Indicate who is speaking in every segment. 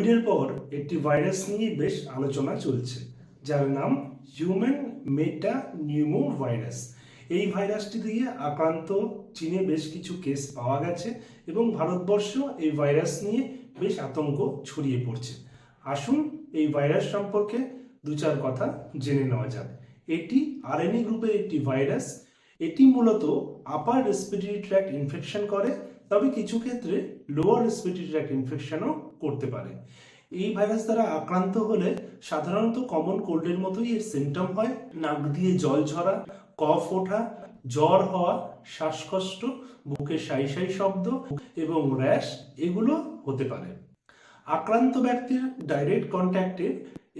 Speaker 1: কোভিডের পর একটি ভাইরাস নিয়ে বেশ আলোচনা চলছে, যার নাম হিউম্যান মেটা নিউমো ভাইরাস। এই ভাইরাসটি দিয়ে আক্রান্ত চীনে বেশ কিছু কেস পাওয়া গেছে এবং ভারতবর্ষ এই ভাইরাস নিয়ে বেশ আতঙ্ক ছড়িয়ে পড়ছে। আসুন এই ভাইরাস সম্পর্কে দু চার কথা জেনে নেওয়া যাক। এটি আরএনএ গ্রুপের একটি ভাইরাস। এটি মূলত আপার রেসপিরেটরি ট্র্যাক্ট ইনফেকশন করে, তবে কিছু ক্ষেত্রে লোয়ার রেসপিরেটরি ট্র্যাক্ট ইনফেকশনও করতে পারে। এই ভাইরাস দ্বারা আক্রান্ত হলে সাধারণত কমন কোল্ডের মতোই এর সিমটম হয়। নাক দিয়ে জল ঝরা, কফ ওঠা, জ্বর হওয়া, শ্বাসকষ্ট, বুকে সাই সাই শব্দ এবং র্যাশ এগুলো হতে পারে। আক্রান্ত ব্যক্তির ডাইরেক্ট কন্ট্যাক্টে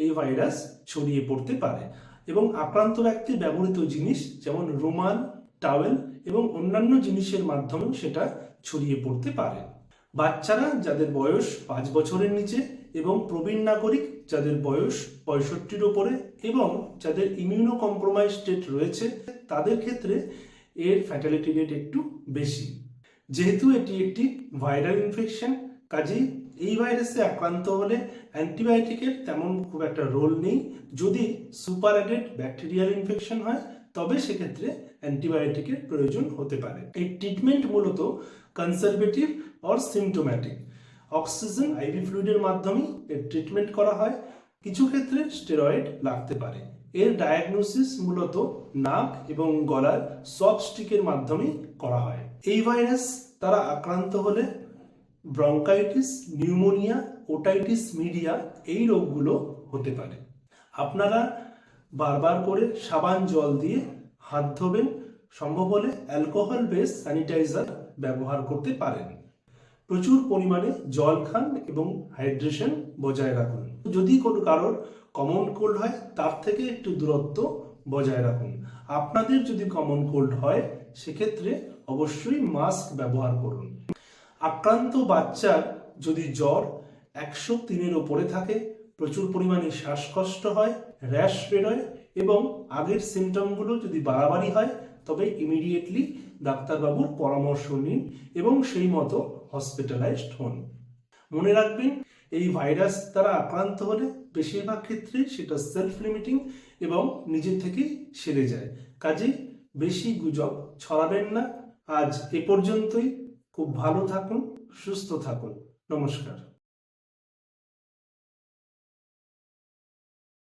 Speaker 1: এই ভাইরাস ছড়িয়ে পড়তে পারে এবং আক্রান্ত ব্যক্তির ব্যবহৃত জিনিস যেমন রুমাল, টাওয়েল এবং অন্যান্য জিনিসের মাধ্যমেও সেটা ছড়িয়ে পড়তে পারে। বাচ্চারা যাদের বয়স 5 বছরের নিচে এবং প্রবীণ নাগরিক যাদের বয়স 65-র ওপরে এবং যাদের ইমিউনো কম্প্রোমাইজ স্টেট রয়েছে তাদের ক্ষেত্রে এর ফ্যাটালিটি রেট একটু বেশি। যেহেতু এটি একটি ভাইরাল ইনফেকশন, কাজেই এই ভাইরাসে আক্রান্ত হলে অ্যান্টিবায়োটিকের তেমন খুব একটা রোল নেই। যদি সুপার অ্যাডেড ব্যাকটেরিয়াল ইনফেকশন হয় তবে সেক্ষেত্রে অ্যান্টিবায়োটিকের প্রয়োজন হতে পারে। এই ট্রিটমেন্ট মূলত conservative or symptomatic. Oxygen IV ফ্লুইডের মাধ্যমেই এর ট্রিটমেন্ট করা হয়। কিছু ক্ষেত্রে স্টেরয়েড লাগতে পারে। এর ডায়াগনোসিস মূলত নাক এবং গলার সফট স্টিকের মাধ্যমেই করা হয়। এই ভাইরাস দ্বারা আক্রান্ত হলে ব্রঙ্কাইটিস, নিউমোনিয়া, ওটাইটিস মিডিয়া এই রোগগুলো হতে পারে। আপনারা বারবার করে সাবান জল দিয়ে হাত ধোবেন। সম্ভব হলে অ্যালকোহল বেস স্যানিটাইজার ব্যবহার করতে পারেন। প্রচুর পরিমাণে জল খান এবং হাইড্রেশন বজায় রাখুন। যদি কোনো কারোর কমন কোল্ড হয় তার থেকে একটু দূরত্ব বজায় রাখুন। আপনাদের যদি কমন কোল্ড হয় সেক্ষেত্রে অবশ্যই মাস্ক ব্যবহার করুন। আক্রান্ত বাচ্চার যদি জ্বর 103-এর ওপরে থাকে, প্রচুর পরিমাণে শ্বাসকষ্ট হয়, র্যাশ বেরোয় এবং আগের সিমটমগুলো যদি বাড়াবাড়ি হয় তবে ইমিডিয়েটলি ডাক্তারবাবুর পরামর্শ নিন এবং সেই মতো হসপিটালাইজড হন। মনে রাখবেন, এই ভাইরাস দ্বারা আক্রান্ত হলে বেশিরভাগ ক্ষেত্রেই সেটা সেলফ লিমিটিং এবং নিজে থেকেই সেরে যায়। কাজেই বেশি গুজব ছড়াবেন না। আজ এ পর্যন্তই। খুব ভালো থাকুন, সুস্থ থাকুন। নমস্কার।